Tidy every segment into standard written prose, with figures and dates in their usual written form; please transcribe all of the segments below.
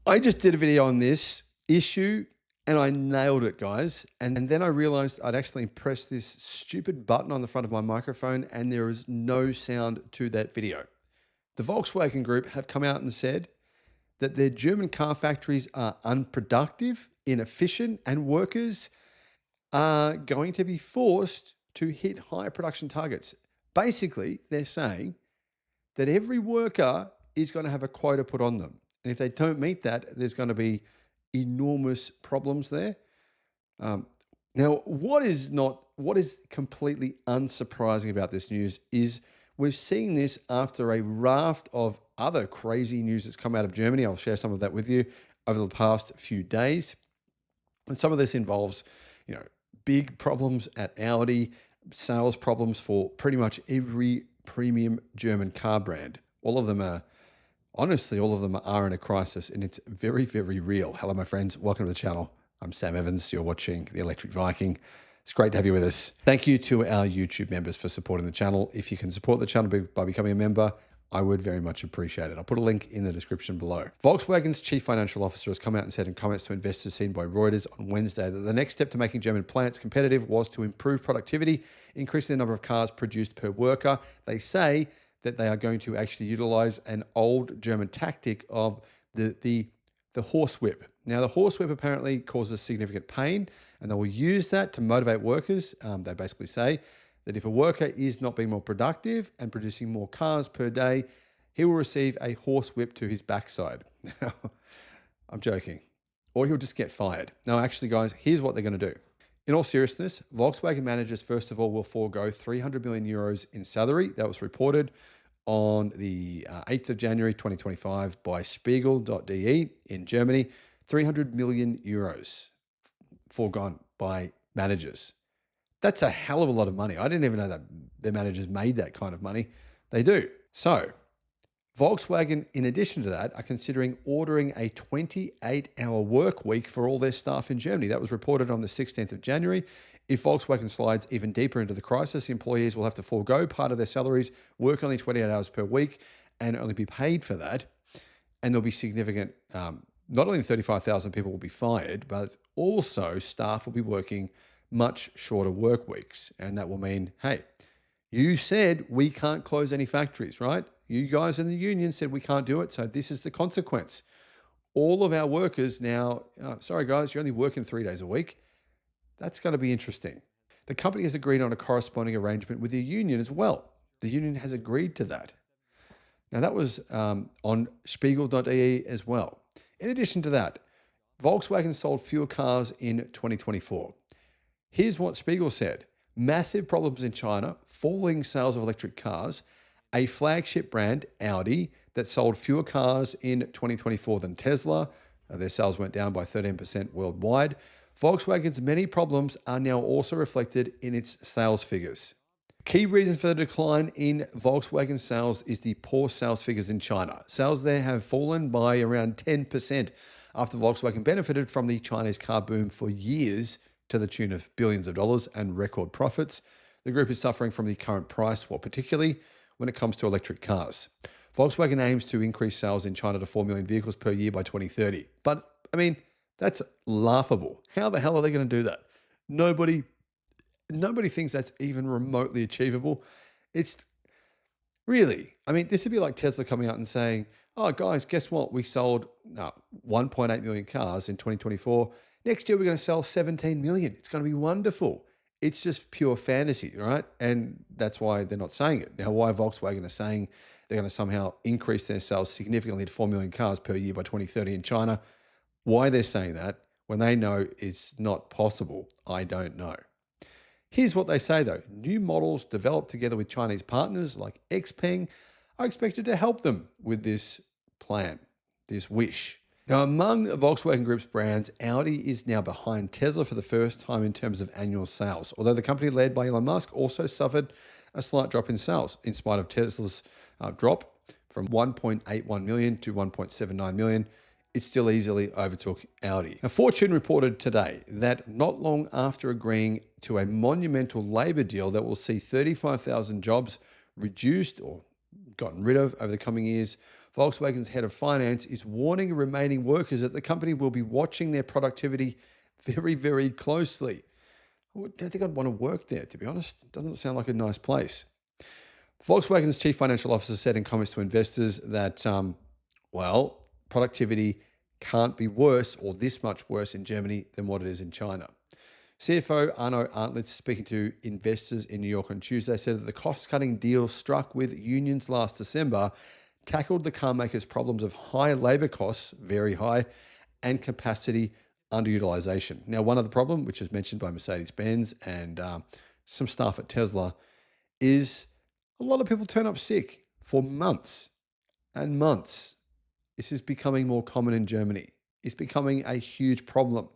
I just did a video on this issue and I nailed it, guys. And then I realized I'd actually pressed this stupid button on the front of my microphone and there is no sound to that video. The Volkswagen Group have come out and said that their German car factories are unproductive, inefficient, and workers are going to be forced to hit higher production targets. Basically, they're saying that every worker is going to have a quota put on them. And if they don't meet that, there's going to be enormous problems there. Now, what is completely unsurprising about this news is we're seeing this after a raft of other crazy news that's come out of Germany. I'll share some of that with you over the past few days. And some of this involves, big problems at Audi, sales problems for pretty much every premium German car brand. All of them are in a crisis, and it's very, very real. Hello, my friends. Welcome to the channel. I'm Sam Evans. You're watching the Electric Viking. It's great to have you with us. Thank you to our YouTube members for supporting the channel. If you can support the channel by becoming a member, I would very much appreciate it. I'll put a link in the description below. Volkswagen's chief financial officer has come out and said in comments to investors seen by Reuters on Wednesday that the next step to making German plants competitive was to improve productivity, increasing the number of cars produced per worker. They say that they are going to actually utilize an old German tactic of the horsewhip. Now, the horsewhip apparently causes significant pain, and they will use that to motivate workers. They basically say that if a worker is not being more productive and producing more cars per day, he will receive a horsewhip to his backside. I'm joking. Or he'll just get fired. No, actually, guys, here's what they're going to do. In all seriousness, Volkswagen managers, first of all, will forego 300 million euros in salary. That was reported on the 8th of January, 2025 by spiegel.de in Germany. 300 million euros foregone by managers. That's a hell of a lot of money. I didn't even know that their managers made that kind of money. They do. So Volkswagen, in addition to that, are considering ordering a 28-hour work week for all their staff in Germany. That was reported on the 16th of January. If Volkswagen slides even deeper into the crisis, employees will have to forego part of their salaries, work only 28 hours per week, and only be paid for that. And there'll be significant, not only 35,000 people will be fired, but also staff will be working much shorter work weeks. And that will mean, hey, you said we can't close any factories, right? You guys in the union said we can't do it. So this is the consequence. All of our workers now, sorry guys, you're only working 3 days a week. That's going to be interesting. The company has agreed on a corresponding arrangement with the union as well. The union has agreed to that. Now that was on spiegel.de as well. In addition to that, Volkswagen sold fewer cars in 2024. Here's what Spiegel said. Massive problems in China, falling sales of electric cars, a flagship brand, Audi, that sold fewer cars in 2024 than Tesla. Their sales went down by 13% worldwide. Volkswagen's many problems are now also reflected in its sales figures. Key reason for the decline in Volkswagen sales is the poor sales figures in China. Sales there have fallen by around 10% after Volkswagen benefited from the Chinese car boom for years to the tune of billions of dollars and record profits. The group is suffering from the current price war, particularly when it comes to electric cars. Volkswagen aims to increase sales in China to 4 million vehicles per year by 2030. But, that's laughable. How the hell are they going to do that? Nobody thinks that's even remotely achievable. It's really, this would be like Tesla coming out and saying, oh, guys, guess what? We sold 1.8 million cars in 2024. Next year, we're going to sell 17 million. It's going to be wonderful. It's just pure fantasy, right? And that's why they're not saying it. Now, why Volkswagen are saying they're going to somehow increase their sales significantly to 4 million cars per year by 2030 in China, why they're saying that when they know it's not possible, I don't know. Here's what they say though. New models developed together with Chinese partners like Xpeng are expected to help them with this plan, this wish. Now, among Volkswagen Group's brands, Audi is now behind Tesla for the first time in terms of annual sales, although the company led by Elon Musk also suffered a slight drop in sales in spite of Tesla's drop from 1.81 million to 1.79 million. It still easily overtook Audi. Now, Fortune reported today that not long after agreeing to a monumental labor deal that will see 35,000 jobs reduced or gotten rid of over the coming years, Volkswagen's head of finance is warning remaining workers that the company will be watching their productivity very, very closely. I don't think I'd want to work there, to be honest. It doesn't sound like a nice place. Volkswagen's chief financial officer said in comments to investors that, productivity can't be worse or this much worse in Germany than what it is in China. CFO Arno Antlitz, speaking to investors in New York on Tuesday, said that the cost-cutting deal struck with unions last December tackled the car makers' problems of high labor costs, very high, and capacity underutilization. Now, one other problem, which is mentioned by Mercedes-Benz and some staff at Tesla, is a lot of people turn up sick for months and months. This is becoming more common in Germany. It's becoming a huge problem.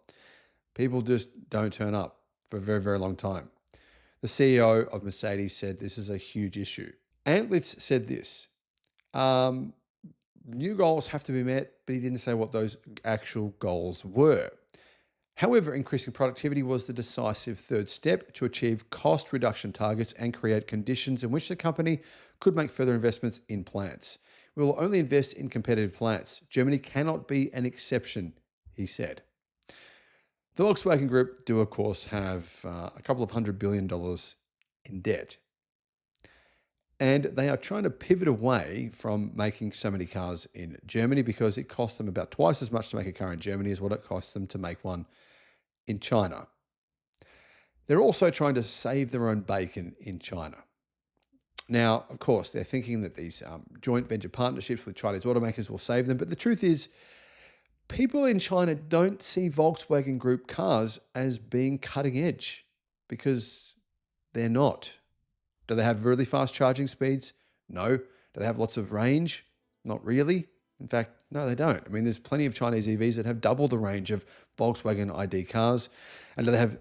People just don't turn up for a very, very long time. The CEO of Mercedes said this is a huge issue. Antlitz said this, new goals have to be met, but he didn't say what those actual goals were. However, increasing productivity was the decisive third step to achieve cost reduction targets and create conditions in which the company could make further investments in plants. We will only invest in competitive plants. Germany cannot be an exception, he said. The Volkswagen Group do, of course, have a couple of $100 billion in debt. And they are trying to pivot away from making so many cars in Germany because it costs them about twice as much to make a car in Germany as what it costs them to make one in China. They're also trying to save their own bacon in China. Now, of course, they're thinking that these joint venture partnerships with Chinese automakers will save them. But the truth is, people in China don't see Volkswagen Group cars as being cutting edge because they're not. Do they have really fast charging speeds? No. Do they have lots of range? Not really. In fact, no, they don't. I mean, there's plenty of Chinese EVs that have double the range of Volkswagen ID cars. And do they have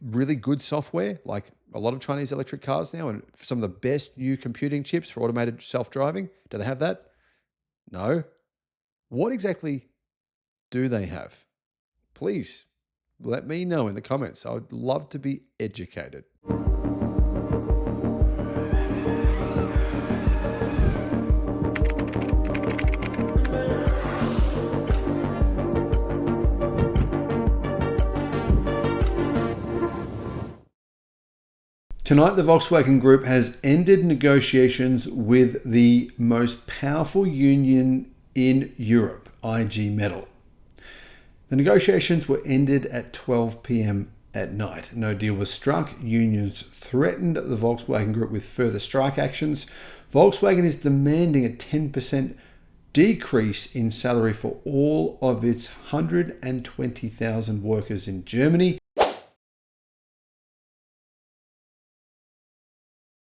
really good software, like a lot of Chinese electric cars now, and some of the best new computing chips for automated self-driving? Do they have that? No. What exactly do they have? Please let me know in the comments. I would love to be educated. Tonight, the Volkswagen Group has ended negotiations with the most powerful union in Europe, IG Metall. The negotiations were ended at 12 p.m. at night. No deal was struck. Unions threatened the Volkswagen Group with further strike actions. Volkswagen is demanding a 10% decrease in salary for all of its 120,000 workers in Germany.